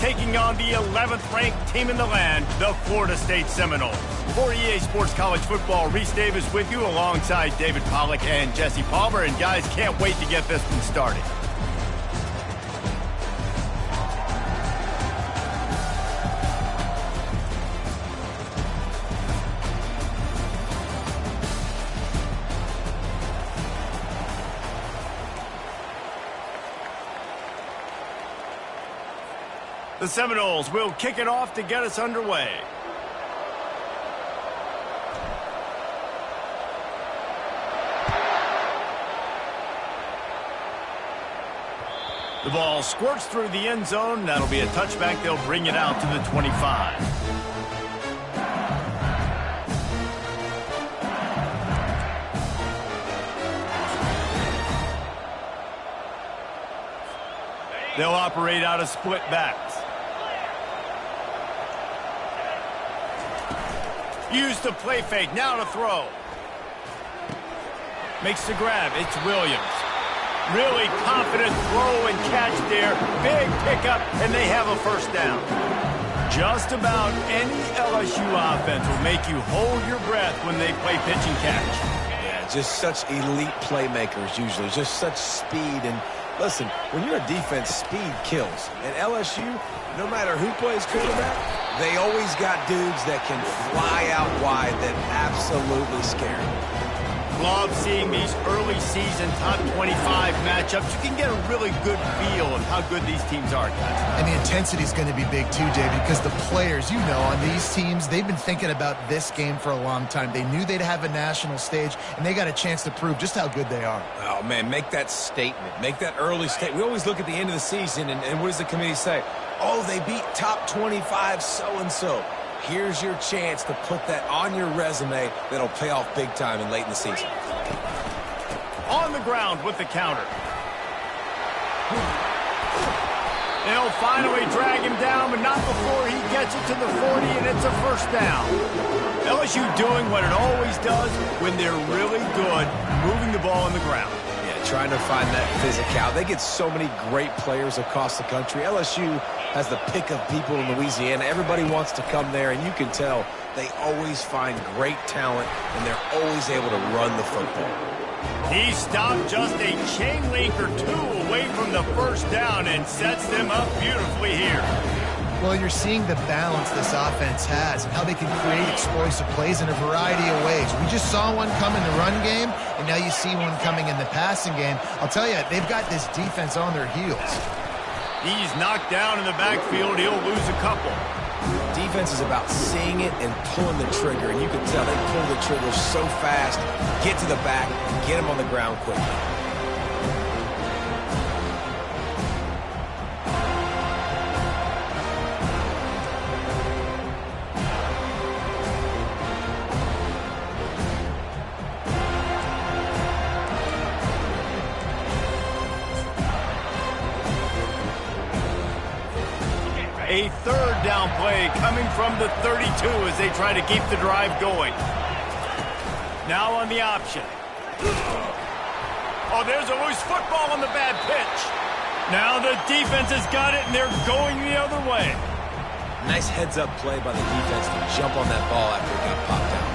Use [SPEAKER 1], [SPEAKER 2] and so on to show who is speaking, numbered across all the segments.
[SPEAKER 1] taking on the 11th-ranked team in the land, the Florida State Seminoles. For EA Sports College Football, Reese Davis with you alongside David Pollack and Jesse Palmer. And guys, can't wait to get this one started. The Seminoles will kick it off to get us underway. The ball squirts through the end zone. That'll be a touchback. They'll bring it out to the 25. They'll operate out of split backs. Use the play fake. Now to throw. Makes the grab. It's Williams. Really confident throw and catch there. Big pickup, and they have a first down. Just about any LSU offense will make you hold your breath when they play pitch and catch.
[SPEAKER 2] Yeah, just such elite playmakers usually. Just such speed. And listen, when you're a defense, speed kills. And LSU, no matter who plays quarterback, they always got dudes that can fly out wide that absolutely scare them.
[SPEAKER 1] Love seeing these early season top 25 matchups. You can get a really good feel of how good these teams are, guys.
[SPEAKER 3] And the intensity is going to be big too, David, because the players, you know, on these teams, they've been thinking about this game for a long time. They knew they'd have a national stage, and they got a chance to prove just how good they are.
[SPEAKER 2] Oh, man, make that statement. Make that early statement. We always look at the end of the season, and what does the committee say? Oh, they beat top 25 so-and-so. Here's your chance to put that on your resume that'll pay off big time and late in the season.
[SPEAKER 1] On the ground with the counter. They'll finally drag him down, but not before he gets it to the 40, and it's a first down. LSU doing what it always does when they're really good, moving the ball on the ground.
[SPEAKER 2] Trying to find that physical. They get so many great players across the country. LSU has the pick of people in Louisiana. Everybody wants to come there, and you can tell they always find great talent, and they're always able to run the football.
[SPEAKER 1] He stopped just a chain link or two away from the first down and sets them up beautifully here.
[SPEAKER 3] Well, you're seeing the balance this offense has and how they can create explosive plays in a variety of ways. We just saw one come in the run game, and now you see one coming in the passing game. I'll tell you, they've got this defense on their heels.
[SPEAKER 1] He's knocked down in the backfield. He'll lose a couple.
[SPEAKER 2] Defense is about seeing it and pulling the trigger, and you can tell they pull the trigger so fast, get to the back, and get him on the ground quickly.
[SPEAKER 1] A third down play coming from the 32 as they try to keep the drive going. Now on the option. Oh, there's a loose football on the bad pitch. Now the defense has got it, and they're going the other way.
[SPEAKER 2] Nice heads-up play by the defense to jump on that ball after it got popped out.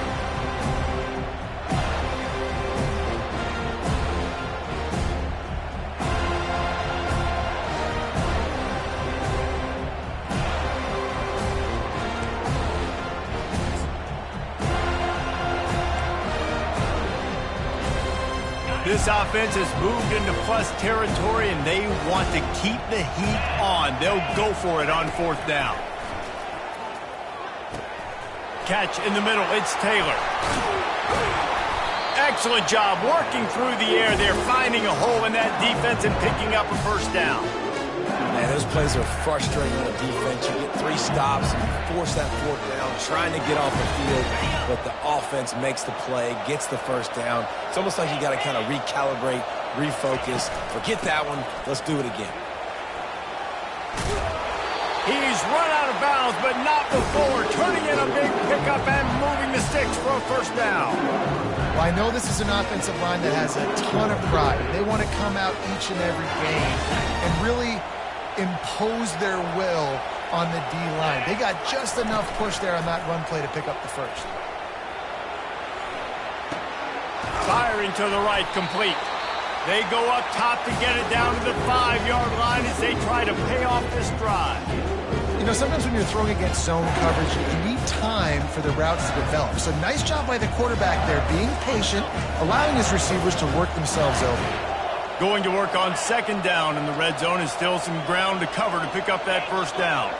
[SPEAKER 1] This offense has moved into plus territory, and they want to keep the heat on. They'll go for it on fourth down. Catch in the middle. It's Taylor. Excellent job working through the air. They're finding a hole in that defense and picking up a first down.
[SPEAKER 2] Man, those plays are frustrating on the defense. You get 3 stops, and you force that fourth down, trying to get off the field, but the offense makes the play, gets the first down. It's almost like you got to kind of recalibrate, refocus. Forget that one. Let's do it again.
[SPEAKER 1] He's run out of bounds, but not before turning in a big pickup and moving the sticks for a first down.
[SPEAKER 3] Well, I know this is an offensive line that has a ton of pride. They want to come out each and every game and really impose their will on the D-line. They got just enough push there on that run play to pick up the first.
[SPEAKER 1] Firing to the right, complete. They go up top to get it down to the 5-yard line as they try to pay off this drive.
[SPEAKER 3] You know, sometimes when you're throwing against zone coverage, you need time for the routes to develop. So nice job by the quarterback there, being patient, allowing his receivers to work themselves over.
[SPEAKER 1] Going to work on second down in the red zone, and still some ground to cover to pick up that first down.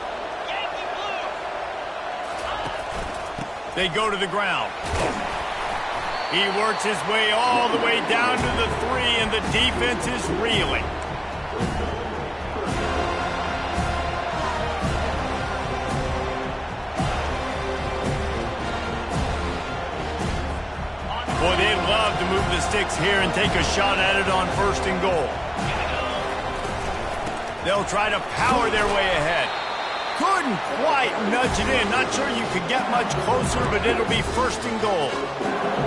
[SPEAKER 1] They go to the ground. He works his way all the way down to the 3, and the defense is reeling. Boy, they'd love to move the sticks here and take a shot at it on 1st and goal. They'll try to power their way ahead. Couldn't quite nudge it in. Not sure you could get much closer, but it'll be 1st and goal.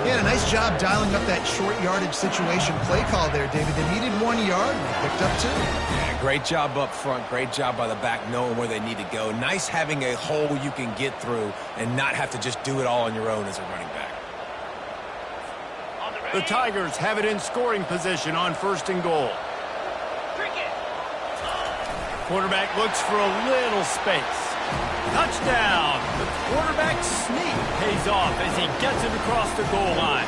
[SPEAKER 3] Yeah, a nice job dialing up that short yardage situation play call there, David. They needed 1 yard, and they picked up 2.
[SPEAKER 2] Yeah, great job up front. Great job by the back knowing where they need to go. Nice having a hole you can get through and not have to just do it all on your own as a running back.
[SPEAKER 1] The Tigers have it in scoring position on 1st and goal. Quarterback looks for a little space. Touchdown! The quarterback sneak pays off as he gets it across the goal line.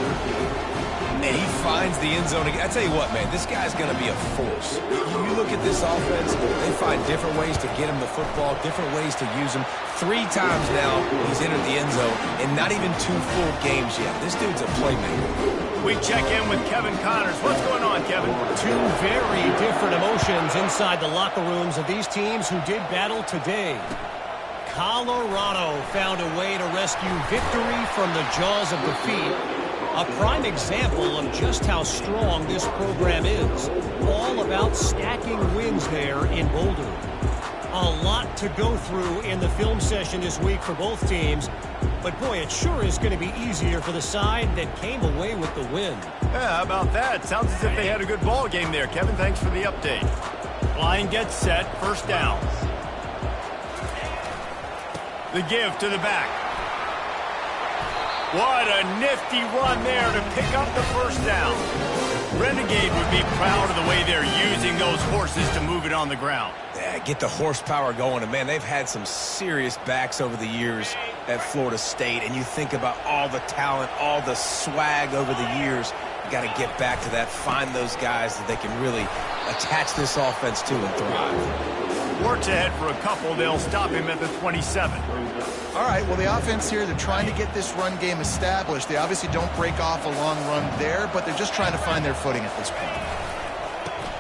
[SPEAKER 2] And he finds the end zone again. I tell you what, man, this guy's going to be a force. You look at this offense, they find different ways to get him the football, different ways to use him. 3 times now he's entered the end zone, and not even 2 full games yet. This dude's a playmaker.
[SPEAKER 1] We check in with Kevin Connors. What's going on, Kevin?
[SPEAKER 4] 2 very different emotions inside the locker rooms of these teams who did battle today. Colorado found a way to rescue victory from the jaws of defeat. A prime example of just how strong this program is. All about stacking wins there in Boulder. A lot to go through in the film session this week for both teams. But, boy, it sure is going to be easier for the side that came away with the win.
[SPEAKER 1] Yeah, how about that? Sounds as if they had a good ball game there. Kevin, thanks for the update. Line gets set, 1st down. The give to the back. What a nifty run there to pick up the 1st down. Renegade would be proud of the way they're using those horses to move it on the ground.
[SPEAKER 2] Yeah, get the horsepower going. And, man, they've had some serious backs over the years at Florida State. And you think about all the talent, all the swag over the years. You got to get back to that, find those guys that they can really attach this offense to and thrive.
[SPEAKER 1] Works ahead for a couple. They'll stop him at the 27.
[SPEAKER 3] All right, well, the offense here, they're trying to get this run game established. They obviously don't break off a long run there, but they're just trying to find their footing at this point.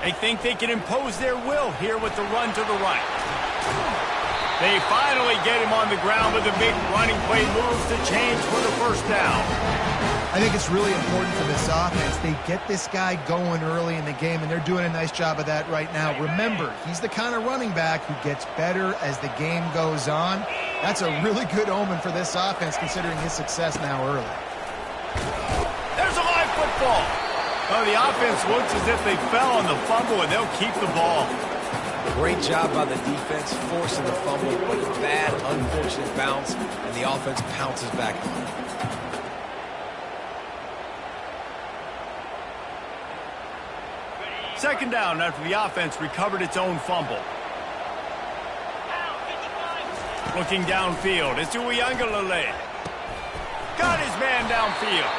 [SPEAKER 1] They think they can impose their will here with the run to the right. They finally get him on the ground with a big running play moves to change for the 1st down.
[SPEAKER 3] I think it's really important for this offense. They get this guy going early in the game, and they're doing a nice job of that right now. Remember, he's the kind of running back who gets better as the game goes on. That's a really good omen for this offense, considering his success now early.
[SPEAKER 1] There's a live football. Oh, the offense looks as if they fell on the fumble, and they'll keep the ball.
[SPEAKER 2] Great job by the defense, forcing the fumble, but a bad, unfortunate bounce, and the offense pounces back on it.
[SPEAKER 1] Second down after the offense recovered its own fumble. Looking downfield, it's Uiagalelei. Got his man downfield.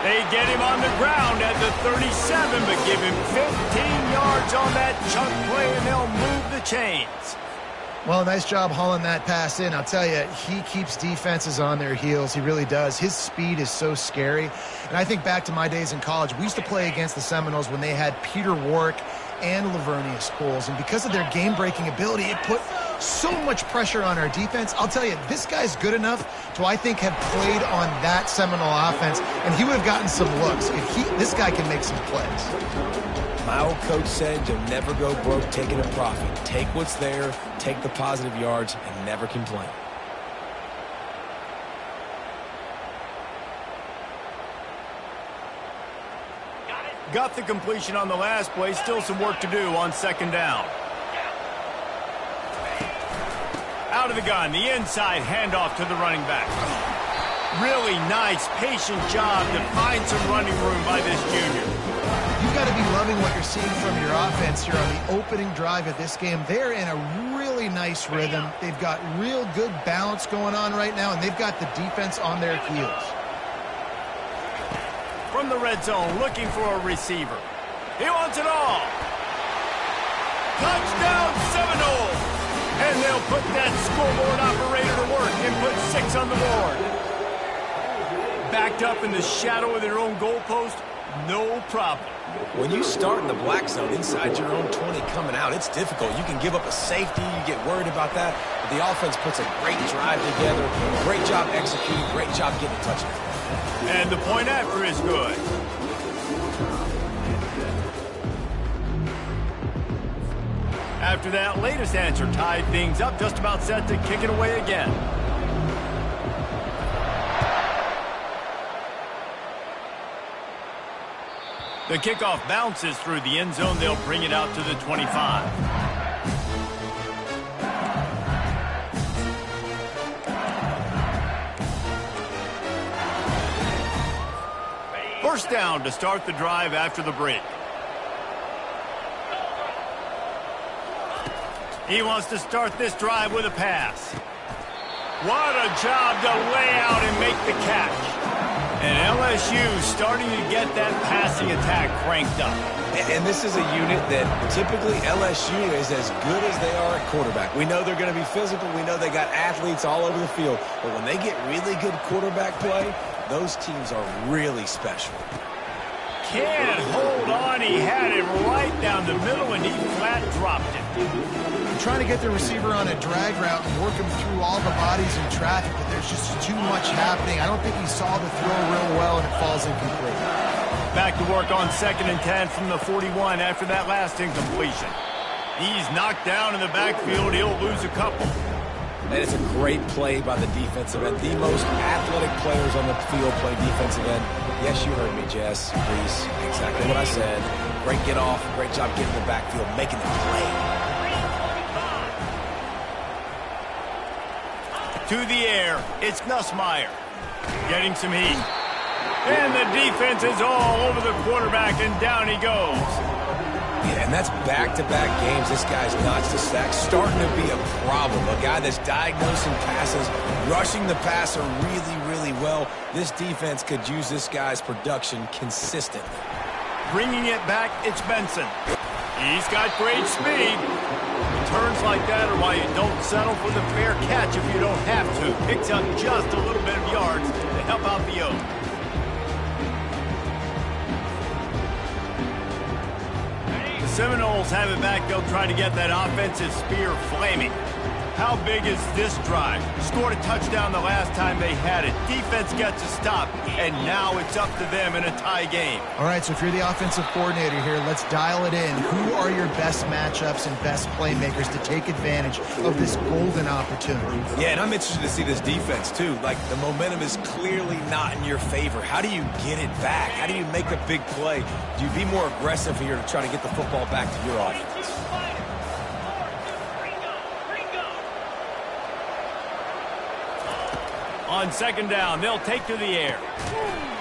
[SPEAKER 1] They get him on the ground at the 37, but give him 15 yards on that chunk play, and they'll move the chains.
[SPEAKER 3] Well, nice job hauling that pass in. I'll tell you, he keeps defenses on their heels. He really does. His speed is so scary. And I think back to my days in college. We used to play against the Seminoles when they had Peter Warrick and Lavernius Coles. And because of their game-breaking ability, it put so much pressure on our defense. I'll tell you, this guy's good enough to, I think, have played on that Seminole offense, and he would have gotten some looks. This guy can make some plays.
[SPEAKER 2] My old coach said you'll never go broke taking a profit. Take what's there, take the positive yards, and never complain.
[SPEAKER 1] Got the completion on the last play. Still some work to do on second down. out of the gun. The inside handoff to the running back. Really nice, patient job to find some running room by this junior.
[SPEAKER 3] You've got to be loving what you're seeing from your offense here on the opening drive of this game. They're in a really nice rhythm. They've got real good balance going on right now, and they've got the defense on their heels.
[SPEAKER 1] From the red zone, looking for a receiver. He wants it all. Touchdown Seminoles! And they'll put that scoreboard operator to work and put 6 on the board. Backed up in the shadow of their own goalpost, no problem.
[SPEAKER 2] When you start in the black zone inside your own 20 coming out, it's difficult. You can give up a safety, you get worried about that. But the offense puts a great drive together, great job executing, great job getting a touchdown.
[SPEAKER 1] And the point after is good. After that latest answer tied things up, just about set to kick it away again. The kickoff bounces through the end zone. They'll bring it out to the 25. First down to start the drive after the break. He wants to start this drive with a pass. What a job to lay out and make the catch. And LSU starting to get that passing attack cranked up.
[SPEAKER 2] And this is a unit that typically LSU is as good as they are at quarterback. We know they're going to be physical. We know they got athletes all over the field. But when they get really good quarterback play, those teams are really special.
[SPEAKER 1] Can't hold on. He had it right down the middle, and he flat dropped it.
[SPEAKER 3] Trying to get the receiver on a drag route and work him through all the bodies in traffic, but there's just too much happening. I don't think he saw the throw real well, and it falls incomplete.
[SPEAKER 1] Back to work on 2nd and 10 from the 41 after that last incompletion. He's knocked down in the backfield. He'll lose a couple.
[SPEAKER 2] And it's a great play by the defensive end. The most athletic players on the field play defensive end. Yes, you heard me, Jess, Reese. Exactly what I said. Great get off. Great job getting in the backfield, making the play.
[SPEAKER 1] To the air, it's Nussmeier getting some heat. And the defense is all over the quarterback, and down he goes.
[SPEAKER 2] Yeah, and that's back-to-back games. This guy's notched the sack, starting to be a problem. A guy that's diagnosing passes, rushing the passer really, really well. This defense could use this guy's production consistently. Bringing it back, it's Benson. He's got great speed. Turns like that are why you don't settle for the fair catch if you don't have to. Picks up just a little bit of yards to help out the O. The Seminoles have it back. They'll try to get that offensive spear flaming. How big is this drive? Scored a touchdown the last time they had it. Defense gets a stop, and now it's up to them in a tie game.
[SPEAKER 3] All right, so if you're the offensive coordinator here, let's dial it in. Who are your best matchups and best playmakers to take advantage of this golden opportunity?
[SPEAKER 2] Yeah, and I'm interested to see this defense, too. Like, the momentum is clearly not in your favor. How do you get it back? How do you make a big play? Do you be more aggressive here to try to get the football back to your offense?
[SPEAKER 1] On 2nd down, they'll take to the air.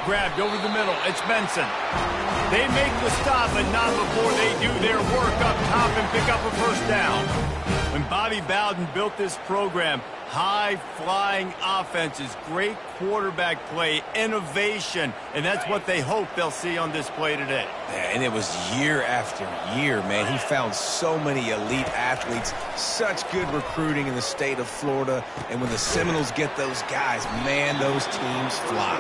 [SPEAKER 1] Grabbed over the middle. It's Benson. They make the stop, but not before they do their work up top and pick up a first down. When Bobby Bowden built this program, high-flying offenses, great quarterback play, innovation, and that's what they hope they'll see on display today.
[SPEAKER 2] Yeah, and it was year after year, man. He found so many elite athletes, such good recruiting in the state of Florida, and when the Seminoles get those guys, man, those teams fly.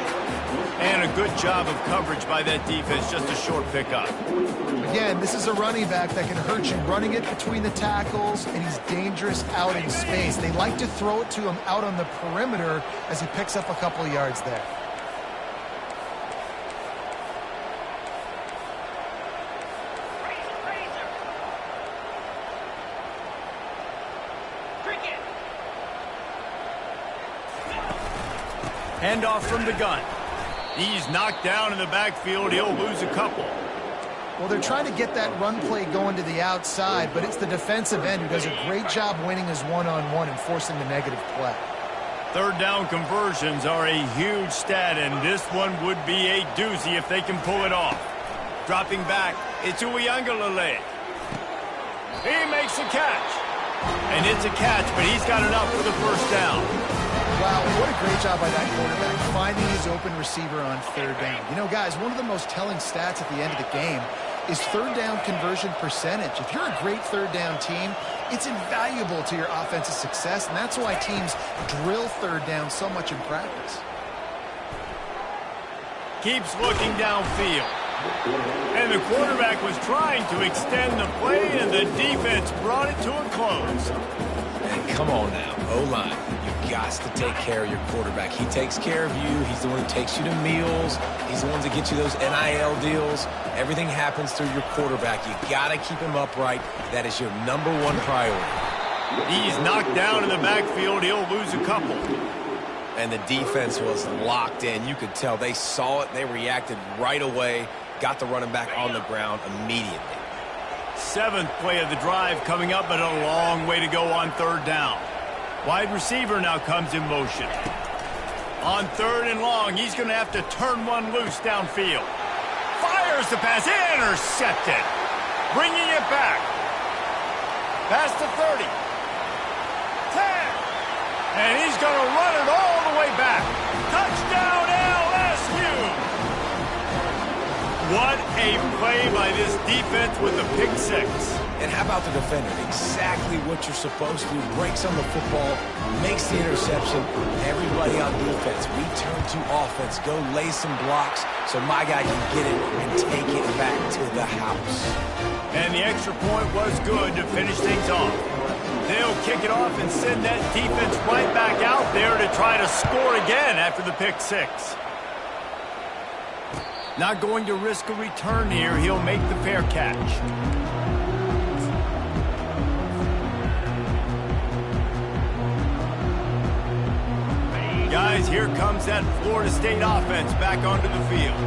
[SPEAKER 1] And a good job of coverage by that defense, just a short pickup.
[SPEAKER 3] Again, this is a running back that can hurt you, running it between the tackles, and he's dangerous out in space. They like to throw it to him out on the perimeter as he picks up a couple of yards there.
[SPEAKER 1] Handoff from the gun. He's knocked down in the backfield. He'll lose a couple.
[SPEAKER 3] Well, they're trying to get that run play going to the outside, but it's the defensive end who does a great job winning his one-on-one and forcing the negative play.
[SPEAKER 1] Third down conversions are a huge stat, and this one would be a doozy if they can pull it off. Dropping back, it's Uiagalelei. He makes a catch. And it's a catch, but he's got enough for the first down.
[SPEAKER 3] Wow, what a great job by that quarterback, finding his open receiver on third down. You know, guys, one of the most telling stats at the end of the game is third down conversion percentage. If you're a great third down team, it's invaluable to your offensive success, and that's why teams drill third down so much in practice.
[SPEAKER 1] Keeps looking downfield. And the quarterback was trying to extend the play, and the defense brought it to a close.
[SPEAKER 2] And come on now, O-line. You've got to take care of your quarterback. He takes care of you. He's the one who takes you to meals. He's the one that gets you those NIL deals. Everything happens through your quarterback. You got to keep him upright. That is your #1 priority.
[SPEAKER 1] He's knocked down in the backfield. He'll lose a couple.
[SPEAKER 2] And the defense was locked in. You could tell they saw it. They reacted right away. Got the running back on the ground immediately.
[SPEAKER 1] 7th play of the drive coming up, but a long way to go on third down. Wide receiver now comes in motion. On 3rd and long, he's going to have to turn one loose downfield. Fires the pass, intercepted. Bringing it back. Past the 30. 10. And he's going to run it all the way back. Touchdown, LSU! What a play by this defense with the pick 6.
[SPEAKER 2] And how about the defender? Exactly what you're supposed to do. Breaks on the football, makes the interception. Everybody on defense, we turn to offense. Go lay some blocks so my guy can get it and take it back to the house.
[SPEAKER 1] And the extra point was good to finish things off. They'll kick it off and send that defense right back out there to try to score again after the pick 6. Not going to risk a return here. He'll make the fair catch. Guys, here comes that Florida State offense back onto the field.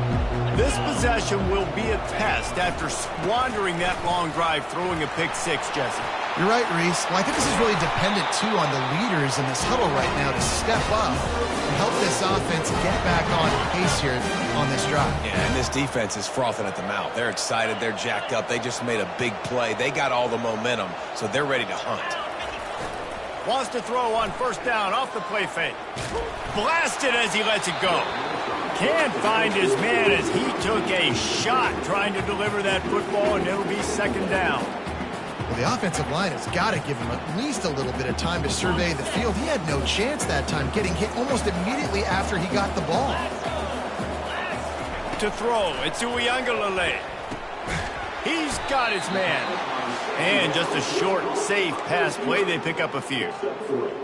[SPEAKER 1] This possession will be a test after squandering that long drive throwing a pick 6, Jesse.
[SPEAKER 3] You're right, Reese. Well, I think this is really dependent, too, on the leaders in this huddle right now to step up and help this offense get back on pace here on this drive.
[SPEAKER 2] Yeah, and this defense is frothing at the mouth. They're excited. They're jacked up. They just made a big play. They got all the momentum, so they're ready to hunt.
[SPEAKER 1] Wants to throw on 1st down off the play fake. Blasted as he lets it go. Can't find his man as he took a shot trying to deliver that football, and it'll be 2nd down.
[SPEAKER 3] Well, the offensive line has got to give him at least a little bit of time to survey the field. He had no chance that time, getting hit almost immediately after he got the ball.
[SPEAKER 1] To throw, it's Uiagalelei. He's got his man. And just a short, safe pass play, they pick up a few.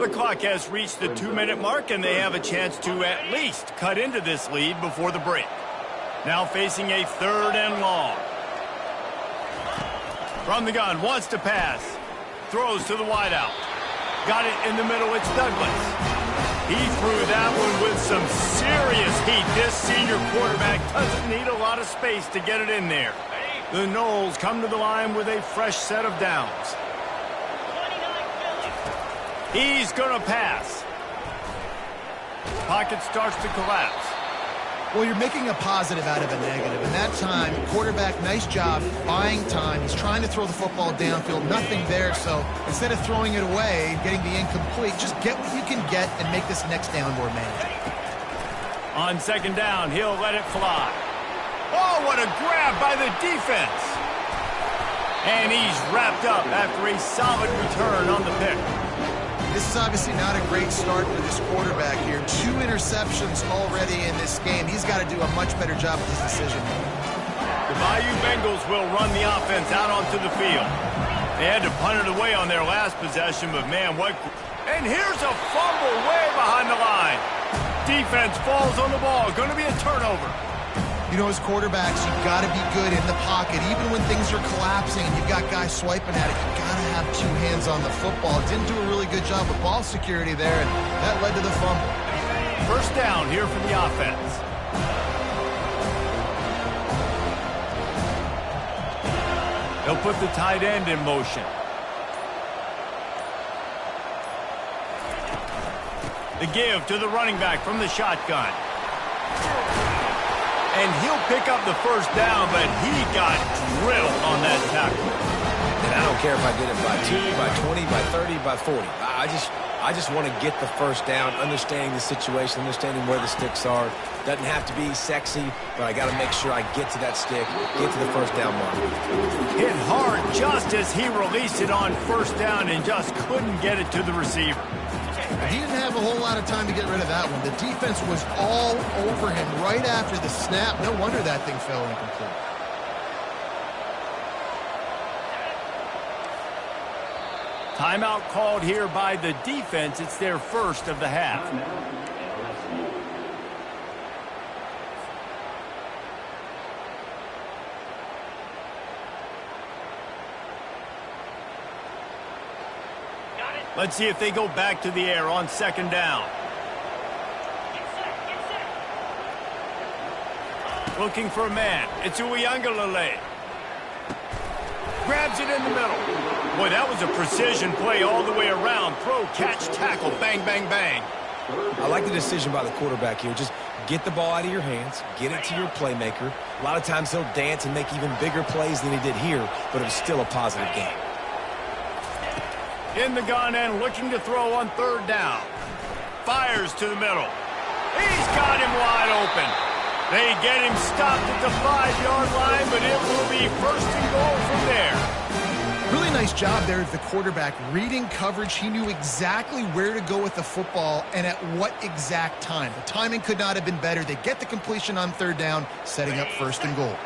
[SPEAKER 1] The clock has reached the 2-minute mark, and they have a chance to at least cut into this lead before the break. Now facing a 3rd and long. From the gun, wants to pass. Throws to the wideout. Got it in the middle, it's Douglas. He threw that one with some serious heat. This senior quarterback doesn't need a lot of space to get it in there. The Noles come to the line with a fresh set of downs. He's going to pass. Pocket starts to collapse.
[SPEAKER 3] Well, you're making a positive out of a negative. And that time, quarterback, nice job buying time. He's trying to throw the football downfield. Nothing there. So instead of throwing it away, getting the incomplete, just get what you can get and make this next down more manageable.
[SPEAKER 1] On 2nd down, he'll let it fly. Oh, what a grab by the defense. And he's wrapped up after a solid return on the pick.
[SPEAKER 3] This is obviously not a great start for this quarterback here. 2 interceptions already in this game. He's got to do a much better job with his decision.
[SPEAKER 1] The Bayou Bengals will run the offense out onto the field. They had to punt it away on their last possession, but man, what... And here's a fumble way behind the line. Defense falls on the ball. Going to be a turnover.
[SPEAKER 3] You know, as quarterbacks, you've got to be good in the pocket. Even when things are collapsing and you've got guys swiping at it, you've got to have 2 hands on the football. Didn't do a really good job with ball security there, and that led to the fumble.
[SPEAKER 1] 1st down here for the offense. He'll put the tight end in motion. The give to the running back from the shotgun. And he'll pick up the first down, but he got drilled on that tackle.
[SPEAKER 2] And I don't care if I get it by 2, by 20, by 30, by 40. I just want to get the first down, understanding the situation, understanding where the sticks are. Doesn't have to be sexy, but I got to make sure I get to that stick, get to the first down mark.
[SPEAKER 1] Hit hard just as he released it on first down and just couldn't get it to the receiver.
[SPEAKER 3] He didn't have a whole lot of time to get rid of that one. The defense was all over him right after the snap. No wonder that thing fell incomplete.
[SPEAKER 1] Timeout called here by the defense. It's their first of the half. Let's see if they go back to the air on second down. Looking for a man. It's Uiagalelei. Grabs it in the middle. Boy, that was a precision play all the way around. Throw, catch, tackle, bang, bang, bang.
[SPEAKER 2] I like the decision by the quarterback here. Just get the ball out of your hands, get it to your playmaker. A lot of times he'll dance and make even bigger plays than he did here, but it was still a positive game.
[SPEAKER 1] In the gun and looking to throw on third down. Fires to the middle. He's got him wide open. They get him stopped at the 5-yard line, but it will be first and goal from there.
[SPEAKER 3] Really nice job there of the quarterback. Reading coverage, he knew exactly where to go with the football and at what exact time. The timing could not have been better. They get the completion on third down, setting up first and goal.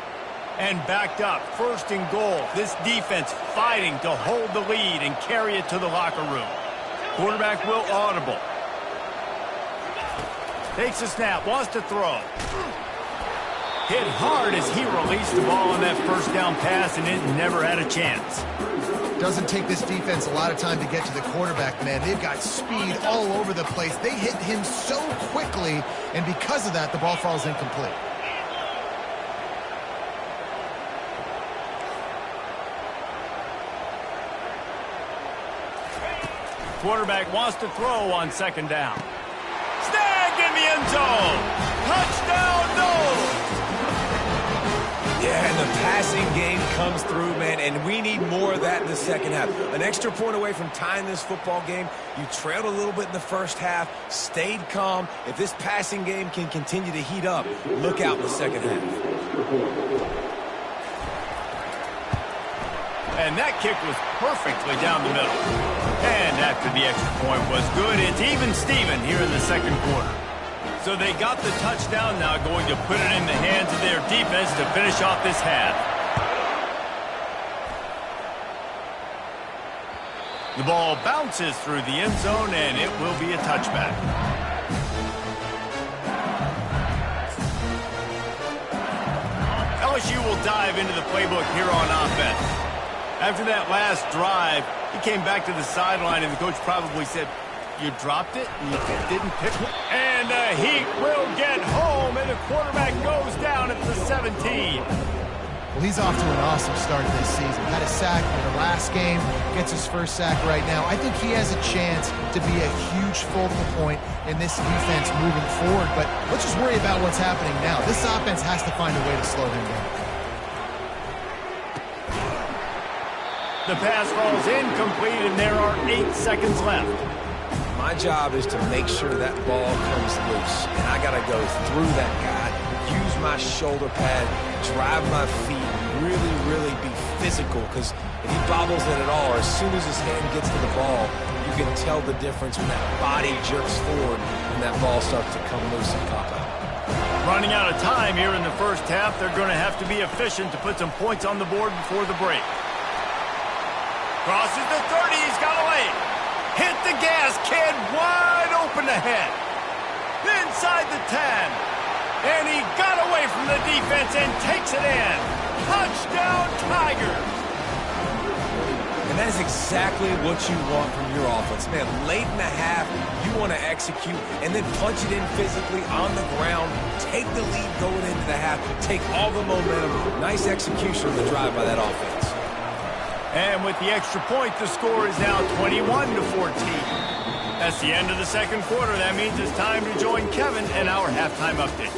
[SPEAKER 1] And backed up, first and goal. This defense fighting to hold the lead and carry it to the locker room. Quarterback will audible. Takes a snap, wants to throw. Hit hard as he released the ball on that first down pass, and it never had a chance.
[SPEAKER 3] Doesn't take this defense a lot of time to get to the quarterback, man. They've got speed all over the place. They hit him so quickly, and because of that, the ball falls incomplete.
[SPEAKER 1] Quarterback wants to throw on second down. Snagged in the end zone. Touchdown, Noles.
[SPEAKER 2] Yeah, and the passing game comes through, man, and we need more of that in the second half. An extra point away from tying this football game. You trailed a little bit in the first half, stayed calm. If this passing game can continue to heat up, look out in the second half.
[SPEAKER 1] And that kick was perfectly down the middle. And after the extra point was good, it's even Steven here in the second quarter. So they got the touchdown, now going to put it in the hands of their defense to finish off this half. The ball bounces through the end zone, and it will be a touchback. LSU will dive into the playbook here on offense. After that last drive, he came back to the sideline, and the coach probably said, "You dropped it? You didn't pick it?" And he will get home, and the quarterback goes down at the 17.
[SPEAKER 3] Well, he's off to an awesome start this season. Had a sack in the last game, gets his first sack right now. I think he has a chance to be a huge focal point in this defense moving forward, but let's just worry about what's happening now. This offense has to find a way to slow him down.
[SPEAKER 1] The pass falls incomplete, and there are 8 seconds left.
[SPEAKER 2] My job is to make sure that ball comes loose, and I got to go through that guy, use my shoulder pad, drive my feet, really be physical, because if he bobbles it at all, or as soon as his hand gets to the ball, you can tell the difference when that body jerks forward and that ball starts to come loose and pop out.
[SPEAKER 1] Running out of time here in the first half, they're going to have to be efficient to put some points on the board before the break. Crosses the 30, he's got a lane. Hit the gas, kid, wide open ahead. Inside the 10. And he got away from the defense and takes it in. Touchdown, Tigers.
[SPEAKER 2] And that is exactly what you want from your offense. Man, late in the half, you want to execute and then punch it in physically on the ground. Take the lead going into the half. Take all the momentum. Nice execution of the drive by that offense.
[SPEAKER 1] And with the extra point, the score is now 21-14. That's the end of the second quarter. That means it's time to join Kevin in our halftime update.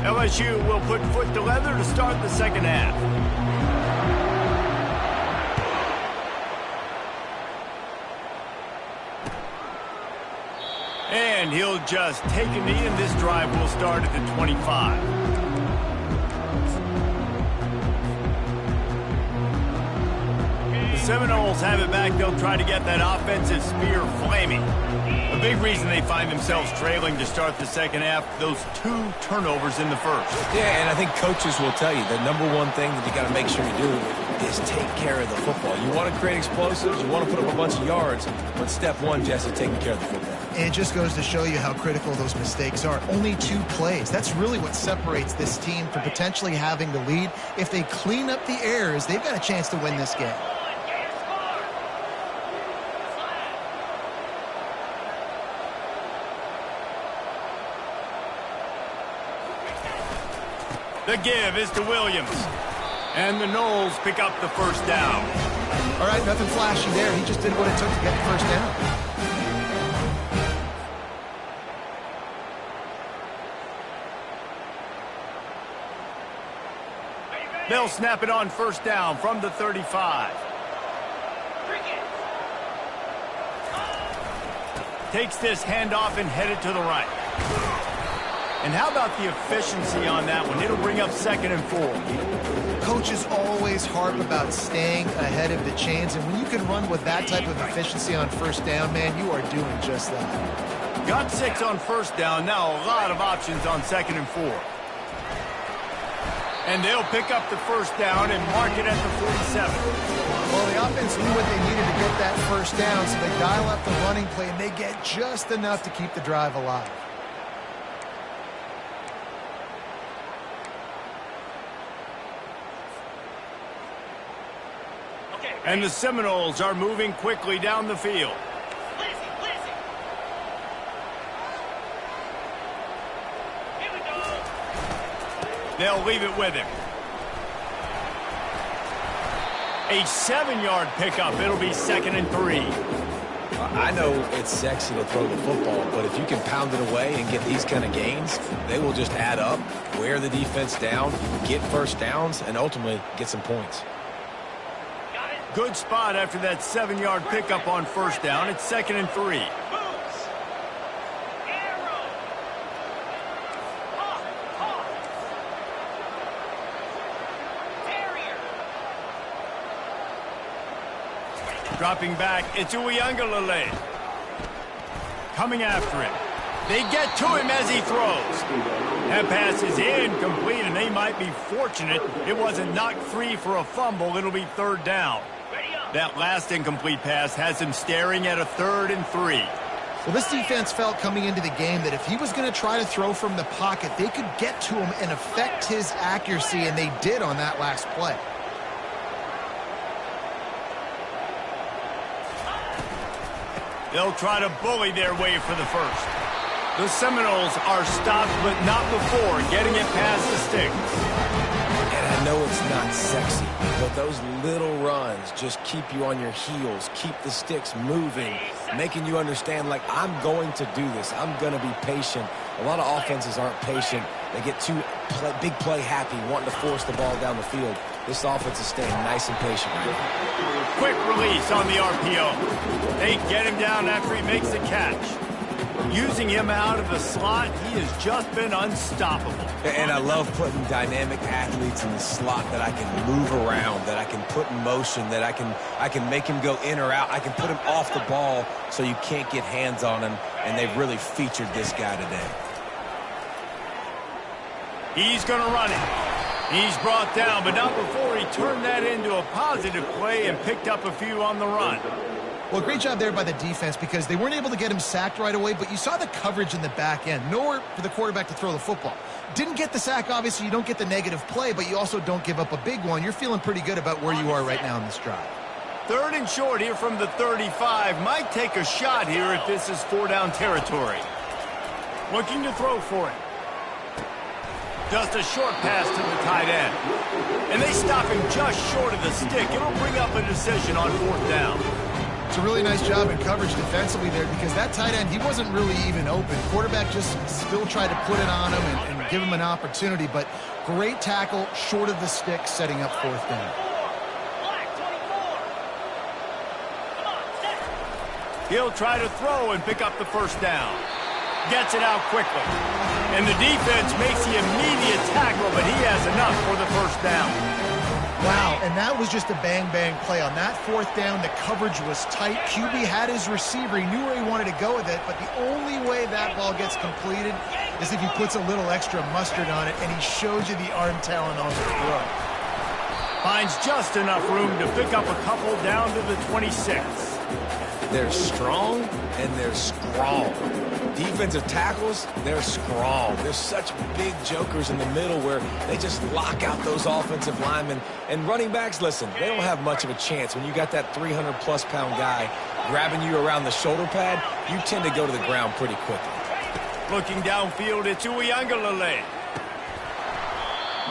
[SPEAKER 1] LSU will put foot to leather to start the second half. And he'll just take a knee, and this drive will start at the 25. The Seminoles have it back. They'll try to get that offensive spear flaming. A big reason they find themselves trailing to start the second half, those 2 turnovers in the first.
[SPEAKER 2] Yeah, and I think coaches will tell you the number one thing that you got to make sure you do is take care of the football. You want to create explosives, you want to put up a bunch of yards, but step one, Jesse, taking care of the football.
[SPEAKER 3] And it just goes to show you how critical those mistakes are. Only 2 plays. That's really what separates this team from potentially having the lead. If they clean up the errors, they've got a chance to win this game.
[SPEAKER 1] The give is to Williams. And the Noles pick up the first down.
[SPEAKER 3] All right, nothing flashy there. He just did what it took to get the first down.
[SPEAKER 1] They'll snap it on first down from the 35. Takes this handoff and headed to the right. And how about the efficiency on that one? It'll bring up 2nd and 4.
[SPEAKER 3] Coaches always harp about staying ahead of the chains, and when you can run with that type of efficiency on first down, man, you are doing just that.
[SPEAKER 1] Got 6 on first down. Now a lot of options on 2nd and 4. And they'll pick up the first down and mark it at the 47.
[SPEAKER 3] Well, the offense knew what they needed to get that first down, so they dial up the running play, and they get just enough to keep the drive alive.
[SPEAKER 1] And the Seminoles are moving quickly down the field. They'll leave it with him. A 7-yard pickup. It'll be 2nd and 3.
[SPEAKER 2] I know it's sexy to throw the football, but if you can pound it away and get these kind of gains, they will just add up, wear the defense down, get first downs, and ultimately get some points.
[SPEAKER 1] Good spot after that 7-yard pickup on first down. It's 2nd and 3. Dropping back, it's Uiagalelei. Coming after him. They get to him as he throws. That pass is incomplete, and they might be fortunate it wasn't knocked free for a fumble. It'll be 3rd down. That last incomplete pass has him staring at a 3rd and 3.
[SPEAKER 3] Well, this defense felt coming into the game that if he was going to try to throw from the pocket, they could get to him and affect his accuracy, and they did on that last play.
[SPEAKER 1] They'll try to bully their way for the first. The Seminoles are stopped, but not before getting it past the sticks.
[SPEAKER 2] And I know it's not sexy, but those little runs just keep you on your heels, keep the sticks moving, making you understand, like, I'm going to do this. I'm going to be patient. A lot of offenses aren't patient. They get too big play happy, wanting to force the ball down the field. This offense is staying nice and patient right now.
[SPEAKER 1] Quick release on the RPO. They get him down after he makes the catch. Using him out of the slot, he has just been unstoppable.
[SPEAKER 2] And I love putting dynamic athletes in the slot that I can move around, that I can put in motion, that I can make him go in or out. I can put him off the ball so you can't get hands on him, and they've really featured this guy today.
[SPEAKER 1] He's going to run it. He's brought down, but not before he turned that into a positive play and picked up a few on the run.
[SPEAKER 3] Well, great job there by the defense because they weren't able to get him sacked right away, but you saw the coverage in the back end. Nowhere for the quarterback to throw the football. Didn't get the sack, obviously. You don't get the negative play, but you also don't give up a big one. You're feeling pretty good about where you are right now in this drive.
[SPEAKER 1] 3rd and short here from the 35. Might take a shot here if this is 4-down territory. Looking to throw for it. Just a short pass to the tight end. And they stop him just short of the stick. It'll bring up a decision on 4th down.
[SPEAKER 3] It's a really nice job in coverage defensively there because that tight end, he wasn't really even open. Quarterback just still tried to put it on him and give him an opportunity, but great tackle short of the stick, setting up 4th down.
[SPEAKER 1] He'll try to throw and pick up the 1st down. Gets it out quickly. And the defense makes the immediate tackle, but he has enough for the 1st down.
[SPEAKER 3] Wow, and that was just a bang-bang play. On that 4th down, the coverage was tight. QB had his receiver. He knew where he wanted to go with it, but the only way that ball gets completed is if he puts a little extra mustard on it, and he shows you the arm talent on the throw.
[SPEAKER 1] Finds just enough room to pick up a couple down to the 26.
[SPEAKER 2] They're strong and they're strong. Defensive tackles, they're strong. There's such big jokers in the middle where they just lock out those offensive linemen. And running backs, listen, they don't have much of a chance. When you got that 300-plus pound guy grabbing you around the shoulder pad, you tend to go to the ground pretty quickly.
[SPEAKER 1] Looking downfield, it's Uiagalelei.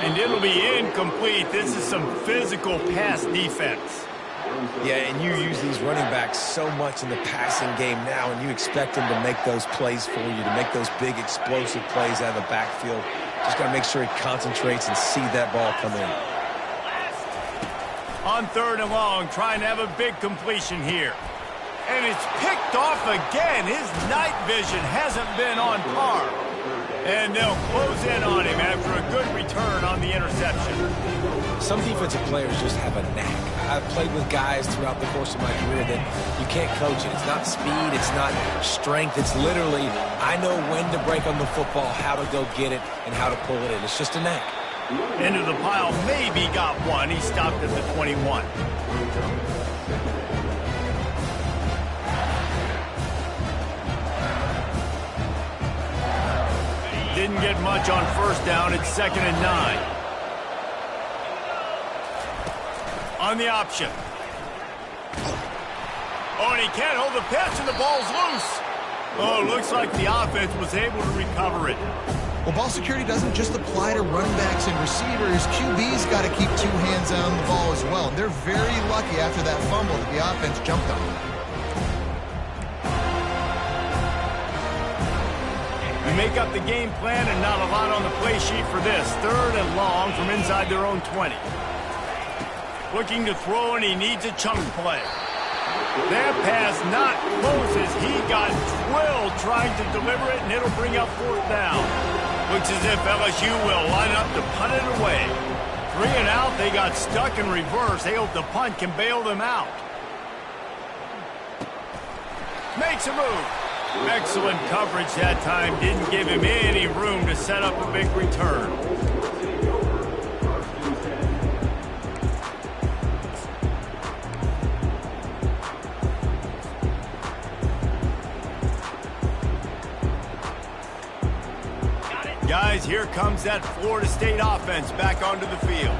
[SPEAKER 1] And it'll be incomplete. This is some physical pass defense.
[SPEAKER 2] Yeah, and you use these running backs so much in the passing game now, and you expect them to make those plays for you, to make those big explosive plays out of the backfield. Just got to make sure he concentrates and see that ball come in.
[SPEAKER 1] On 3rd and long, trying to have a big completion here. And it's picked off again. His night vision hasn't been on par. And they'll close in on him after a good return on the interception.
[SPEAKER 2] Some defensive players just have a knack. I've played with guys throughout the course of my career that you can't coach it. It's not speed, it's not strength. It's literally, I know when to break on the football, how to go get it, and how to pull it in. It's just a knack.
[SPEAKER 1] Into the pile, maybe got one. He stopped at the 21. Didn't get much on 1st down. It's 2nd and 9. On the option. Oh, and he can't hold the pitch, and the ball's loose. Oh, looks like the offense was able to recover it.
[SPEAKER 3] Well, ball security doesn't just apply to running backs and receivers. QB's got to keep 2 hands on the ball as well. And they're very lucky after that fumble that the offense jumped on.
[SPEAKER 1] You make up the game plan and not a lot on the play sheet for this. 3rd and long from inside their own 20. Looking to throw, and he needs a chunk play. That pass not close as he got drilled trying to deliver it, and it'll bring up 4th down. Looks as if LSU will line up to punt it away. 3 and out, they got stuck in reverse. They hope the punt can bail them out. Makes a move. Excellent coverage that time. Didn't give him any room to set up a big return. Guys, here comes that Florida State offense back onto the field.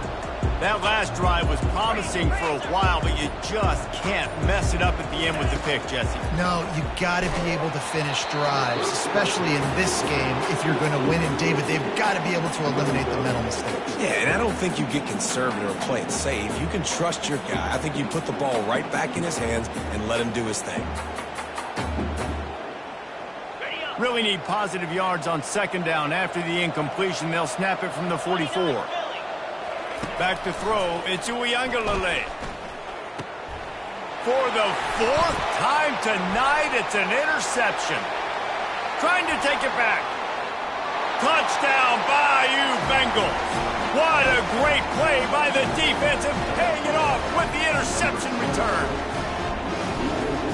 [SPEAKER 1] That last drive was promising for a while, but you just can't mess it up at the end with the pick, Jesse.
[SPEAKER 3] No, you got to be able to finish drives, especially in this game. If you're going to win, and David, they've got to be able to eliminate the mental mistakes.
[SPEAKER 2] Yeah, and I don't think you get conservative or play it safe. You can trust your guy. I think you put the ball right back in his hands and let him do his thing.
[SPEAKER 1] Really need positive yards on 2nd down. After the incompletion, they'll snap it from the 44. Back to throw, it's Uiagalelei. For the 4th time tonight, it's an interception. Trying to take it back. Touchdown, Bayou Bengals. What a great play by the defense and paying it off with the interception return.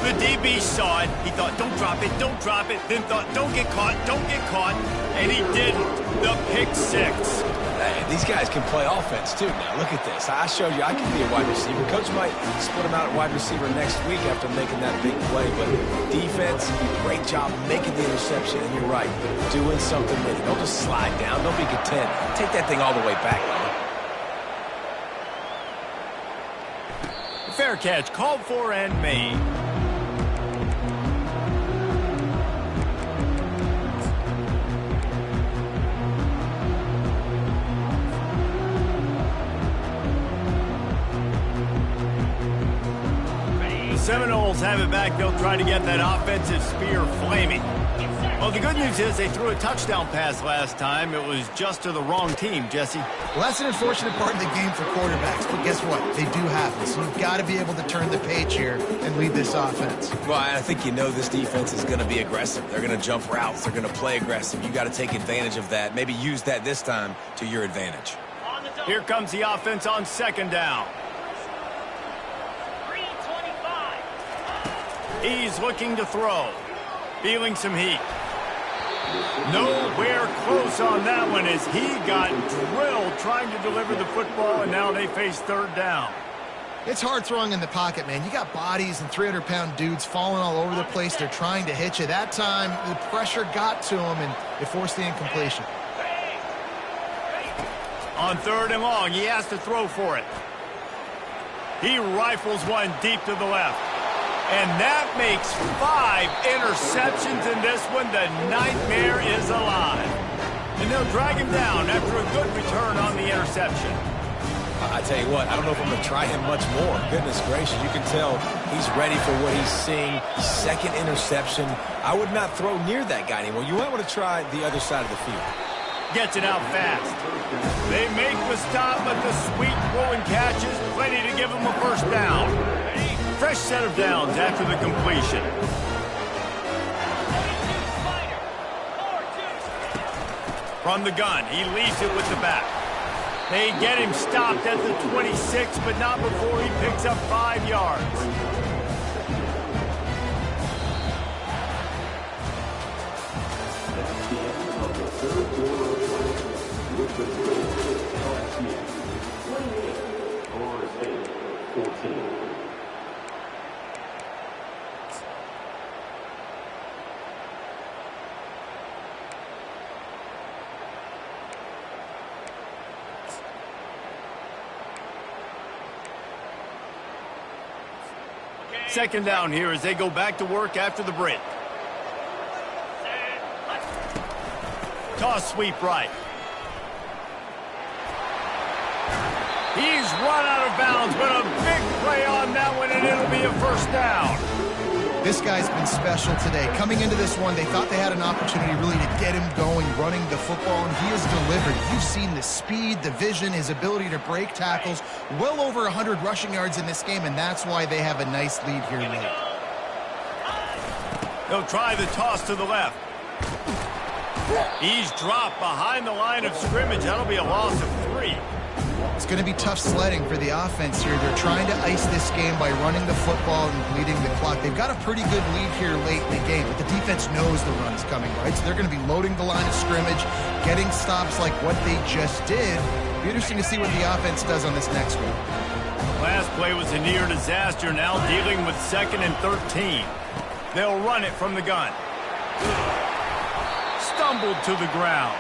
[SPEAKER 1] The DB saw it. He thought, don't drop it, don't drop it. Then thought, don't get caught, don't get caught. And he didn't. The pick 6.
[SPEAKER 2] Hey, these guys can play offense, too. Now, look at this. I showed you I can be a wide receiver. Coach might split him out at wide receiver next week after making that big play. But defense, great job making the interception. And you're right, doing something with it. Don't just slide down. Don't be content. Take that thing all the way back, man.
[SPEAKER 1] Fair catch, called for and made. Seminoles have it back. They'll try to get that offensive spear flaming. Well, the good news is they threw a touchdown pass last time. It was just to the wrong team, Jesse.
[SPEAKER 3] Well, that's an unfortunate part of the game for quarterbacks, but guess what? They do happen, so you've got to be able to turn the page here and lead this offense.
[SPEAKER 2] Well, I think you know this defense is going to be aggressive. They're going to jump routes. They're going to play aggressive. You got to take advantage of that. Maybe use that this time to your advantage.
[SPEAKER 1] Here comes the offense on second down. He's looking to throw. Feeling some heat. Nowhere close on that one as he got drilled trying to deliver the football, and now they face third down.
[SPEAKER 3] It's hard throwing in the pocket, man. You got bodies and 300-pound dudes falling all over the place. They're trying to hit you. That time, the pressure got to him, and it forced the incompletion.
[SPEAKER 1] On third and long, he has to throw for it. He rifles one deep to the left. And that makes 5 interceptions in this one. The nightmare is alive. And they'll drag him down after a good return on the interception.
[SPEAKER 2] I tell you what, I don't know if I'm going to try him much more. Goodness gracious, you can tell he's ready for what he's seeing. Second interception. I would not throw near that guy anymore. You might want to try the other side of the field.
[SPEAKER 1] Gets it out fast. They make the stop, but the sweet throw and catch is plenty to give him a first down. Fresh set of downs after the completion. From the gun, he leads it with the back. They get him stopped at the 26, but not before he picks up 5 yards. Second down here as they go back to work after the break. Toss sweep right. He's run out of bounds, but a big play on that one, and it'll be a first down.
[SPEAKER 3] This guy's been special today. Coming into this one, they thought they had an opportunity really to get him going, running the football, and he has delivered. You've seen the speed, the vision, his ability to break tackles. Well over 100 rushing yards in this game, and that's why they have a nice lead here late.
[SPEAKER 1] They'll try the toss to the left. He's dropped behind the line of scrimmage. That'll be a loss of 3.
[SPEAKER 3] It's going to be tough sledding for the offense here. They're trying to ice this game by running the football and bleeding the clock. They've got a pretty good lead here late in the game, but the defense knows the run's coming, right? So they're going to be loading the line of scrimmage, getting stops like what they just did. It'll be interesting to see what the offense does on this next one.
[SPEAKER 1] Last play was a near disaster, now dealing with 2nd and 13. They'll run it from the gun. Stumbled to the ground.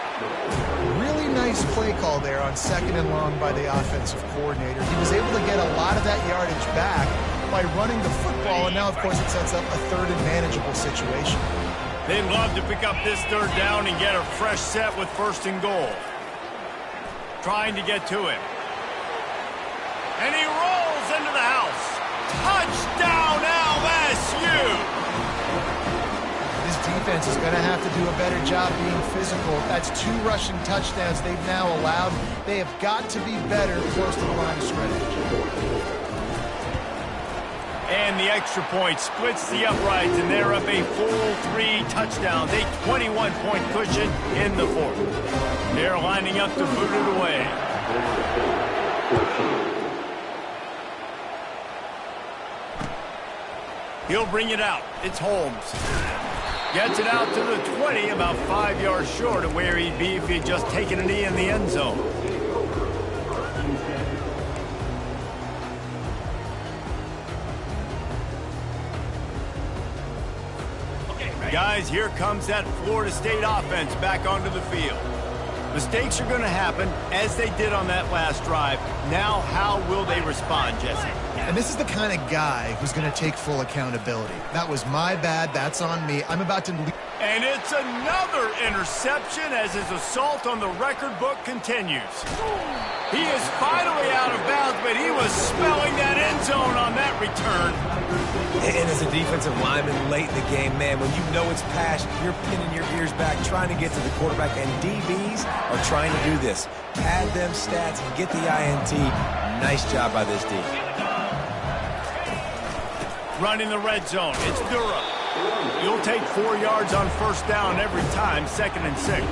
[SPEAKER 3] Really nice play call there on 2nd and long by the offensive coordinator. He was able to get a lot of that yardage back by running the football, and now, of course, it sets up a 3rd and manageable situation.
[SPEAKER 1] They'd love to pick up this 3rd down and get a fresh set with 1st and goal. Trying to get to him. And he rolls into the house. Touchdown, LSU!
[SPEAKER 3] This defense is going to have to do a better job being physical. That's 2 rushing touchdowns they've now allowed. They have got to be better close to the line of scrimmage.
[SPEAKER 1] And the extra point splits the uprights, and they're up a full 3 touchdowns, a 21-point cushion in the 4th. They're lining up to boot it away. He'll bring it out. It's Holmes. Gets it out to the 20, about 5 yards short of where he'd be if he'd just taken a knee in the end zone. Guys, here comes that Florida State offense back onto the field. Mistakes are going to happen, as they did on that last drive. Now, how will they respond, Jesse?
[SPEAKER 3] And this is the kind of guy who's going to take full accountability. That was my bad. That's on me. I'm about to...
[SPEAKER 1] And it's another interception as his assault on the record book continues. He is finally out of bounds, but he was smelling that end zone on that that return.
[SPEAKER 2] And as a defensive lineman late in the game, man, when you know it's passed, you're pinning your ears back, trying to get to the quarterback, and DBs are trying to do this. Pad them stats and get the INT. Nice job by this D.
[SPEAKER 1] Running the red zone. It's Dura. You'll take 4 yards on first down every time, 2nd and 6.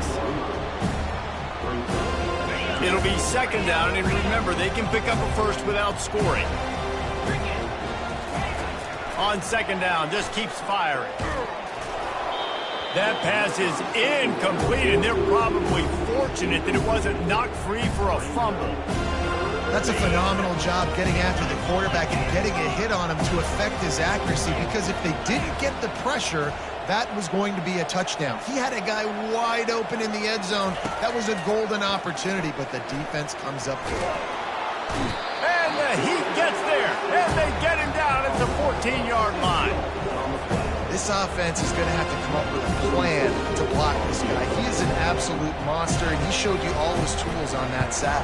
[SPEAKER 1] It'll be 2nd down, and remember, they can pick up a first without scoring. On 2nd down, just keeps firing. That pass is incomplete, and they're probably fortunate that it wasn't knocked free for a fumble.
[SPEAKER 3] That's a phenomenal job getting after the quarterback and getting a hit on him to affect his accuracy, because if they didn't get the pressure, that was going to be a touchdown. He had a guy wide open in the end zone. That was a golden opportunity, but the defense comes up with it.
[SPEAKER 1] And the Heat gets there, and they get him down at the 14-yard line.
[SPEAKER 3] This offense is going to have to come up with a plan to block this guy. He is an absolute monster, and he showed you all his tools on that sack.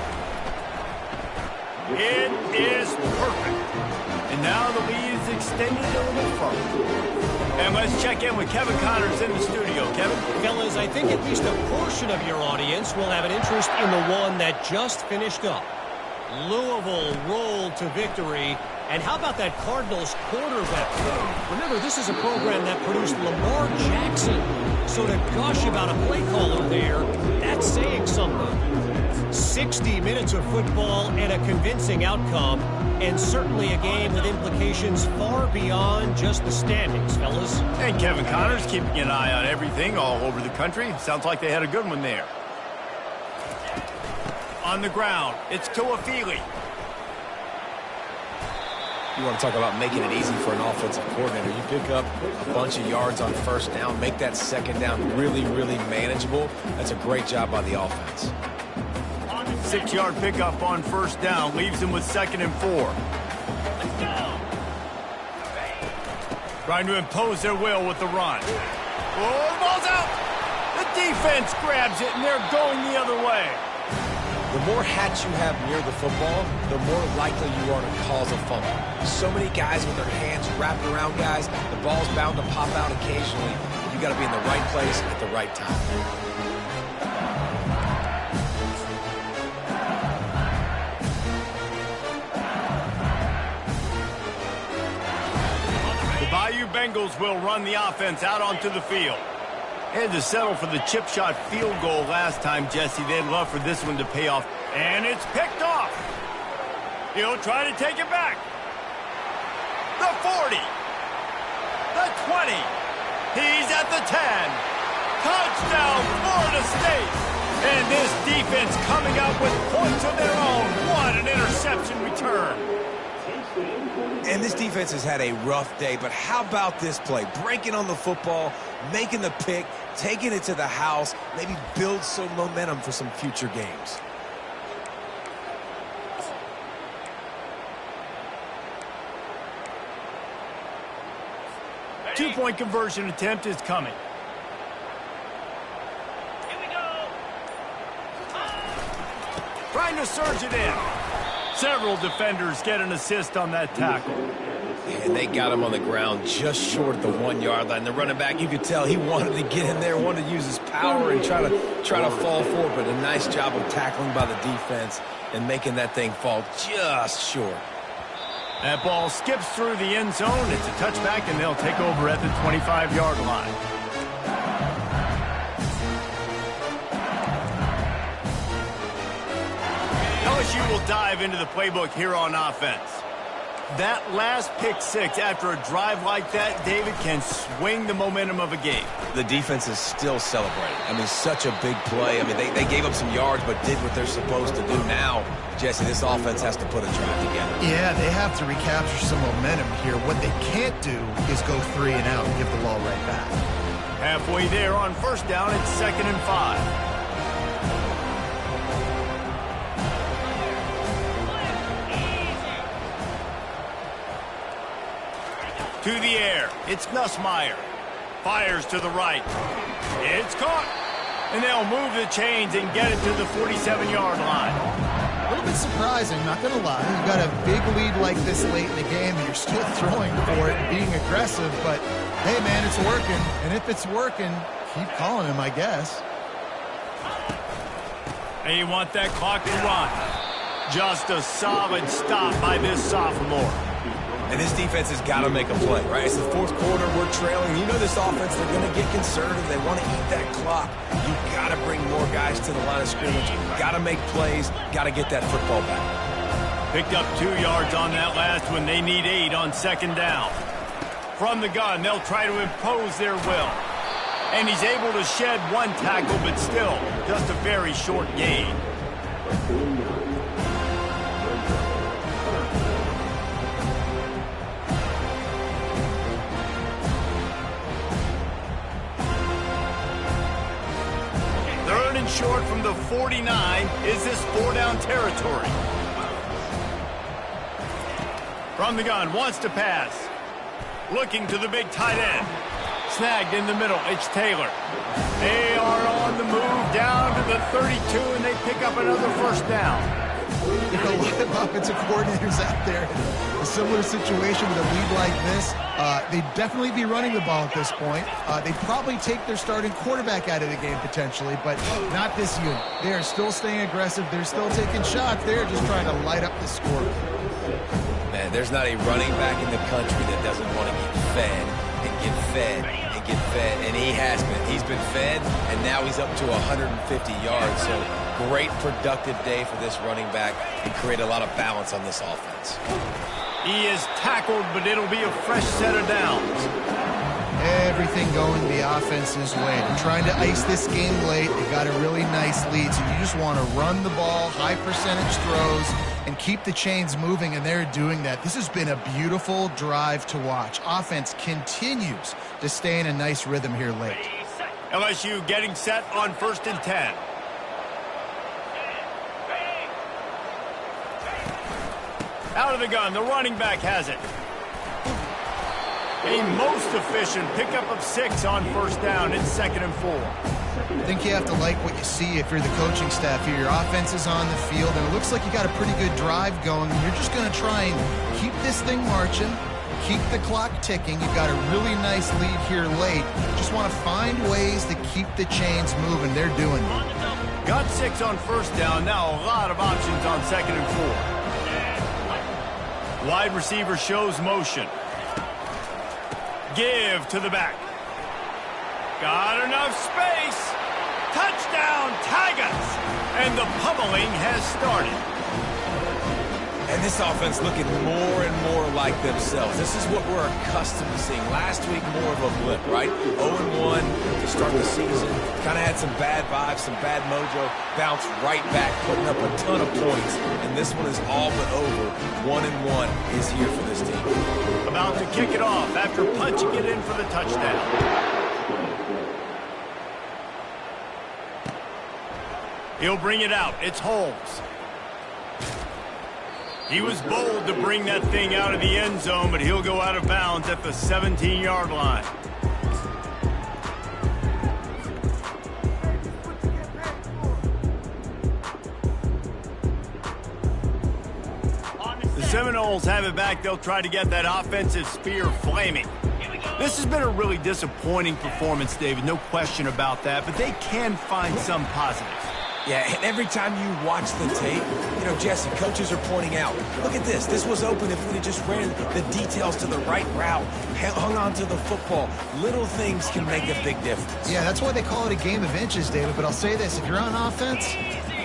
[SPEAKER 1] It is perfect. And now the lead is extended a little further. And let's check in with Kevin Connors in the studio. Kevin?
[SPEAKER 4] Fellas, I think at least a portion of your audience will have an interest in the one that just finished up. Louisville rolled to victory. And how about that Cardinals quarterback? Remember, this is a program that produced Lamar Jackson. So to gush about a play caller there, that's saying something. 60 minutes of football and a convincing outcome, and certainly a game with implications far beyond just the standings, fellas.
[SPEAKER 1] And Kevin Connors keeping an eye on everything all over the country. Sounds like they had a good one there. On the ground, it's Tuafili.
[SPEAKER 2] You want to talk about making it easy for an offensive coordinator. You pick up a bunch of yards on first down, make that 2nd down really, really manageable. That's a great job by the offense.
[SPEAKER 1] 6-yard pickup on first down leaves him with 2nd and 4. Trying to impose their will with the run. Oh, the ball's out! The defense grabs it, and they're going the other way.
[SPEAKER 2] The more hats you have near the football, the more likely you are to cause a fumble. So many guys with their hands wrapped around guys, the ball's bound to pop out occasionally. You got to be in the right place at the right time.
[SPEAKER 1] Bayou Bengals will run the offense out onto the field. Had to settle for the chip shot field goal last time, Jesse. They'd love for this one to pay off. And it's picked off. He'll try to take it back. The 40. The 20. He's at the 10. Touchdown, Florida State. And this defense coming up with points of their own. What an interception return.
[SPEAKER 2] And this defense has had a rough day, but how about this play? Breaking on the football, making the pick, taking it to the house, maybe build some momentum for some future games.
[SPEAKER 1] Two-point conversion attempt is coming.
[SPEAKER 5] Here we go.
[SPEAKER 1] Trying to surge it in. Several defenders get an assist on that tackle.
[SPEAKER 2] And they got him on the ground just short of the 1-yard line. The running back, you could tell he wanted to get in there, wanted to use his power and try to fall forward, but a nice job of tackling by the defense and making that thing fall just short.
[SPEAKER 1] That ball skips through the end zone. It's a touchback, and they'll take over at the 25-yard line. LSU will dive into the playbook here on offense. That last pick six after a drive like that, David, can swing the momentum of a game.
[SPEAKER 2] The defense is still celebrating. I mean, such a big play. I mean, they gave up some yards but did what they're supposed to do. Now, Jesse, this offense has to put a drive together.
[SPEAKER 3] Yeah, they have to recapture some momentum here. What they can't do is go 3 and out and give the ball right back.
[SPEAKER 1] Halfway there on first down, it's 2nd and 5. To the air, it's Nussmeier. Fires to the right. It's caught. And they'll move the chains and get it to the 47-yard line.
[SPEAKER 3] A little bit surprising, not going to lie. You got a big lead like this late in the game, and you're still throwing for it and being aggressive. But, hey, man, it's working. And if it's working, keep calling him, I guess.
[SPEAKER 1] And you want that clock to run. Just a solid stop by this sophomore.
[SPEAKER 2] And this defense has got to make a play, right? It's the fourth quarter. We're trailing. You know this offense, they're going to get conservative. They want to eat that clock. You got to bring more guys to the line of scrimmage. Got to make plays. Got to get that football back.
[SPEAKER 1] Picked up 2 yards on that last one. They need 8 on second down. From the gun, they'll try to impose their will. And he's able to shed 1 tackle, but still just a very short gain. Third and short from the 49. Is this 4-down territory? From the gun, wants to pass. Looking to the big tight end. Snagged in the middle, it's Taylor. They are on the move down to the 32, and they pick up another first down.
[SPEAKER 3] There are a lot of offensive coordinators out there in a similar situation with a lead like this. They'd definitely be running the ball at this point. They'd probably take their starting quarterback out of the game potentially, but not this unit. They are still staying aggressive. They're still taking shots. They're just trying to light up the score.
[SPEAKER 2] Man, there's not a running back in the country that doesn't want to get fed and get fed and get fed, and he has been. He's been fed, and now he's up to 150 yards, so great productive day for this running back and create a lot of balance on this offense.
[SPEAKER 1] He is tackled, but it'll be a fresh set of downs.
[SPEAKER 3] Everything going the offense's way. They're trying to ice this game late. They got a really nice lead, so you just want to run the ball, high percentage throws, and keep the chains moving, and they're doing that. This has been a beautiful drive to watch. Offense continues to stay in a nice rhythm here late.
[SPEAKER 1] LSU getting set on 1st and 10. Out of the gun, the running back has it. A most efficient pickup of 6 on first down. It's 2nd and 4.
[SPEAKER 3] I think you have to like what you see if you're the coaching staff here. Your offense is on the field, and it looks like you got a pretty good drive going. You're just going to try and keep this thing marching, keep the clock ticking. You've got a really nice lead here late. Just want to find ways to keep the chains moving. They're doing it.
[SPEAKER 1] Got 6 on first down. Now a lot of options on 2nd and 4. Wide receiver shows motion. Give to the back. Got enough space. Touchdown, Tigers! And the pummeling has started.
[SPEAKER 2] And this offense looking more and more like themselves. This is what we're accustomed to seeing. Last week, more of a blip, right? 0-1 to start the season. Kind of had some bad vibes, some bad mojo. Bounced right back, putting up a ton of points. And this one is all but over. 1-1 is here for this team.
[SPEAKER 1] About to kick it off after punching it in for the touchdown. He'll bring it out. It's Holmes. He was bold to bring that thing out of the end zone, but he'll go out of bounds at the 17-yard line. The Seminoles have it back. They'll try to get that offensive spear flaming. This has been a really disappointing performance, David. No question about that, but they can find some positives.
[SPEAKER 2] Yeah, and every time you watch the tape, you know, Jesse, coaches are pointing out, look at this. This was open if we had just ran the details to the right route, hung on to the football. Little things can make a big difference.
[SPEAKER 3] Yeah, that's why they call it a game of inches, David. But I'll say this, if you're on offense,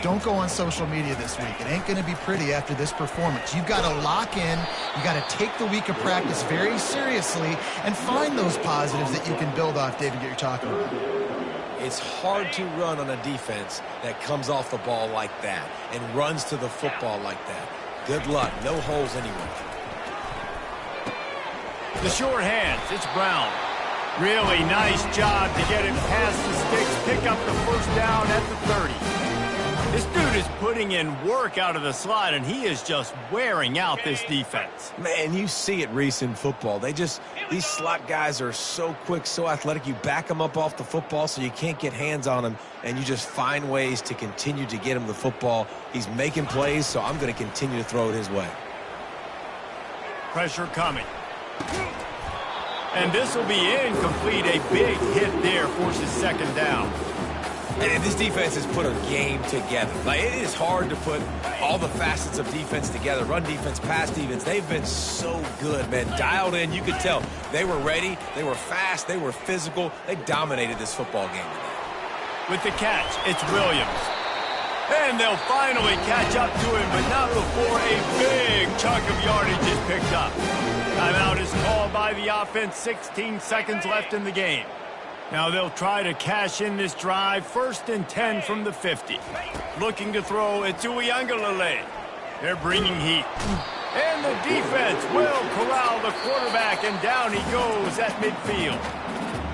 [SPEAKER 3] don't go on social media this week. It ain't going to be pretty after this performance. You've got to lock in. You got to take the week of practice very seriously and find those positives that you can build off, David, that you're talking about.
[SPEAKER 2] It's hard to run on a defense that comes off the ball like that and runs to the football like that. Good luck. No holes anywhere.
[SPEAKER 1] The short hands. It's Brown. Really nice job to get it past the sticks. Pick up the first down at the 30. This dude is putting in work out of the slot, and he is just wearing out this defense.
[SPEAKER 2] Man, you see it, Reese, in football. These slot guys are so quick, so athletic. You back them up off the football so you can't get hands on them, and you just find ways to continue to get him the football. He's making plays, so I'm going to continue to throw it his way.
[SPEAKER 1] Pressure coming. And this will be incomplete. A big hit there forces second down.
[SPEAKER 2] And this defense has put a game together. Like, it is hard to put all the facets of defense together. Run defense, pass defense. They've been so good, man. Dialed in. You could tell they were ready. They were fast. They were physical. They dominated this football game today.
[SPEAKER 1] With the catch, it's Williams. And they'll finally catch up to him, but not before a big chunk of yardage is picked up. Timeout is called by the offense. 16 seconds left in the game. Now they'll try to cash in this drive. 1st and 10 from the 50. Looking to throw, it's Uiagalelei. They're bringing heat. And the defense will corral the quarterback, and down he goes at midfield.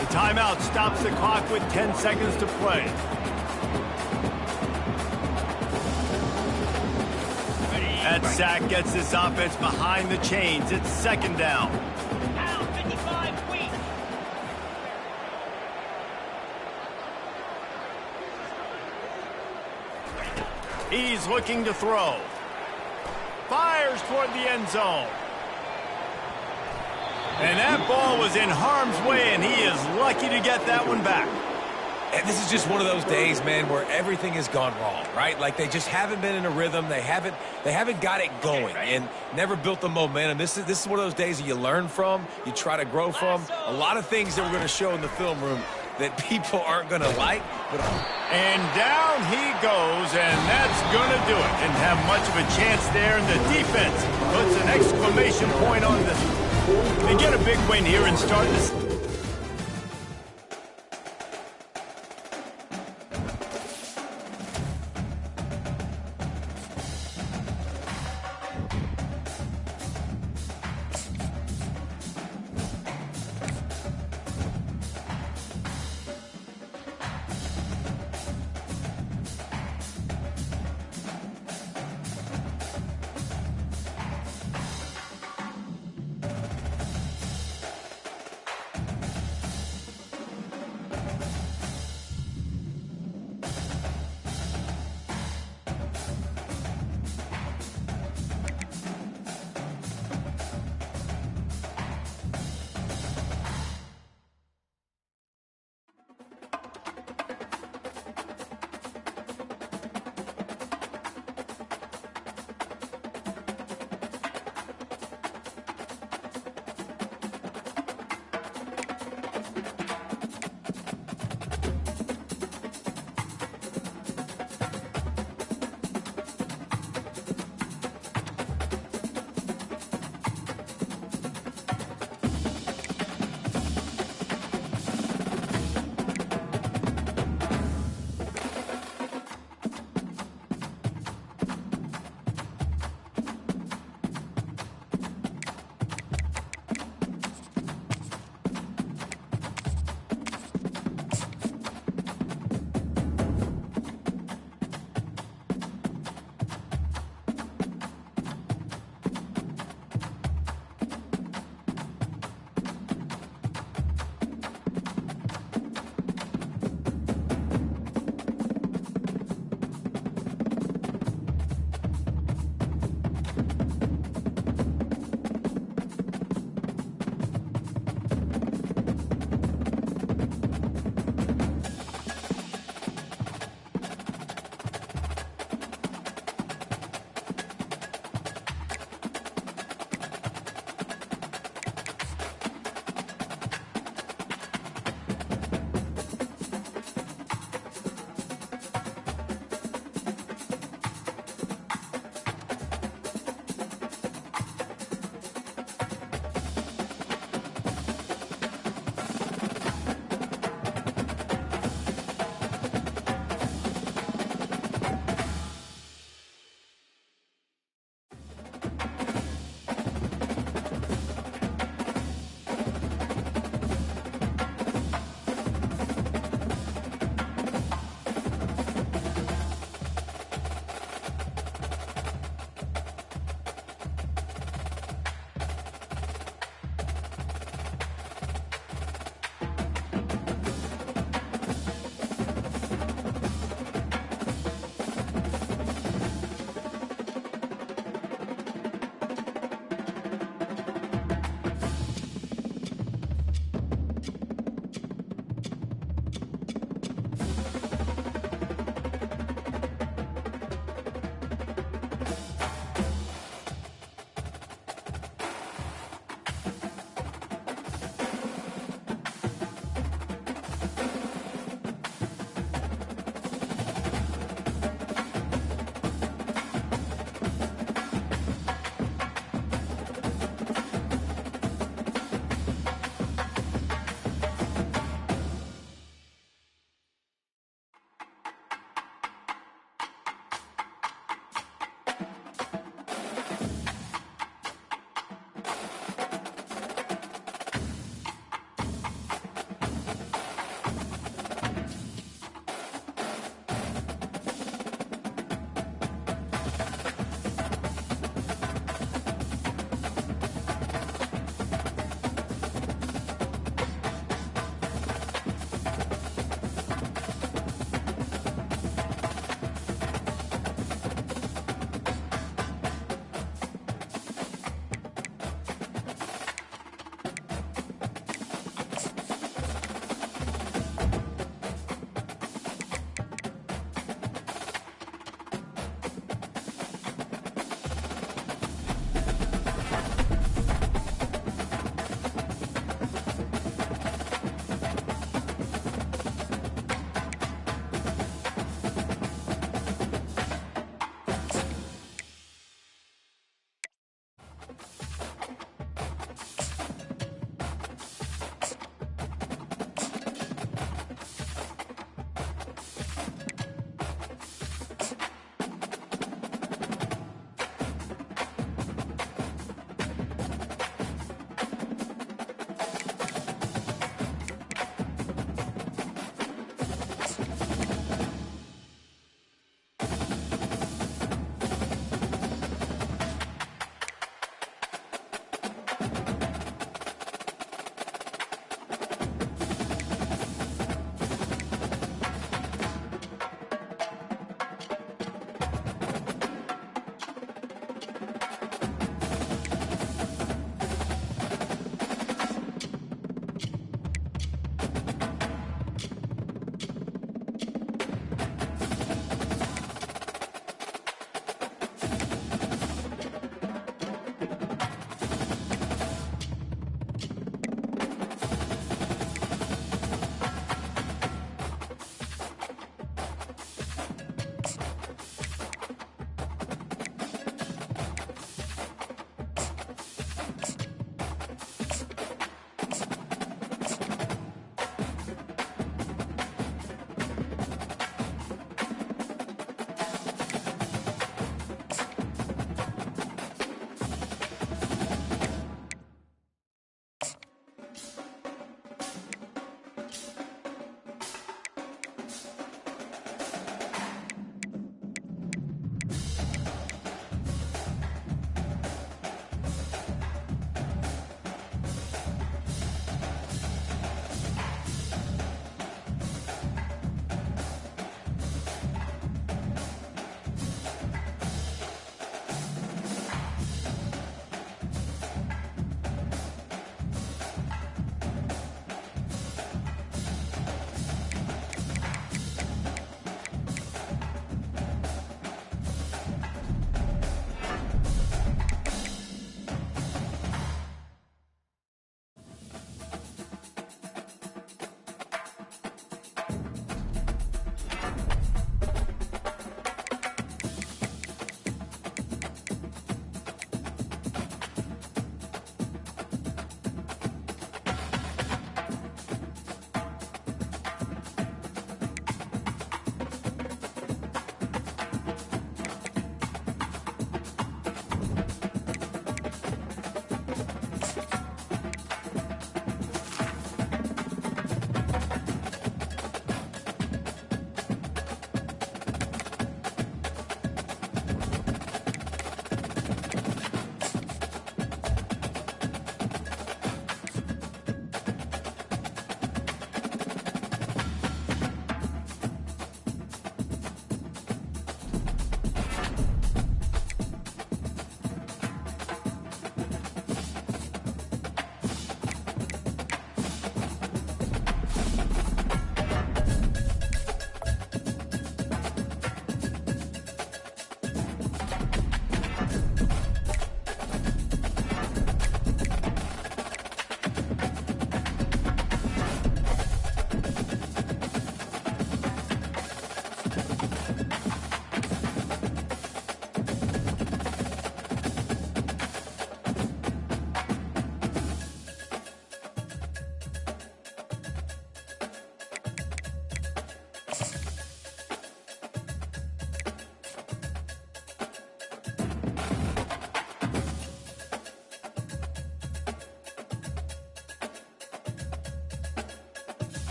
[SPEAKER 1] The timeout stops the clock with 10 seconds to play. That sack gets this offense behind the chains. It's 2nd down. He's looking to throw. Fires toward the end zone. And that ball was in harm's way, and he is lucky to get that one back.
[SPEAKER 2] And this is just one of those days, man, where everything has gone wrong, right? Like, they just haven't been in a rhythm. They haven't got it going and never built the momentum. This is one of those days that you learn from, you try to grow from. A lot of things that we're going to show in the film room that people aren't going to like.
[SPEAKER 1] And down he goes, and that's going to do it. Didn't have much of a chance there, and the defense puts an exclamation point on this. They get a big win here and start this.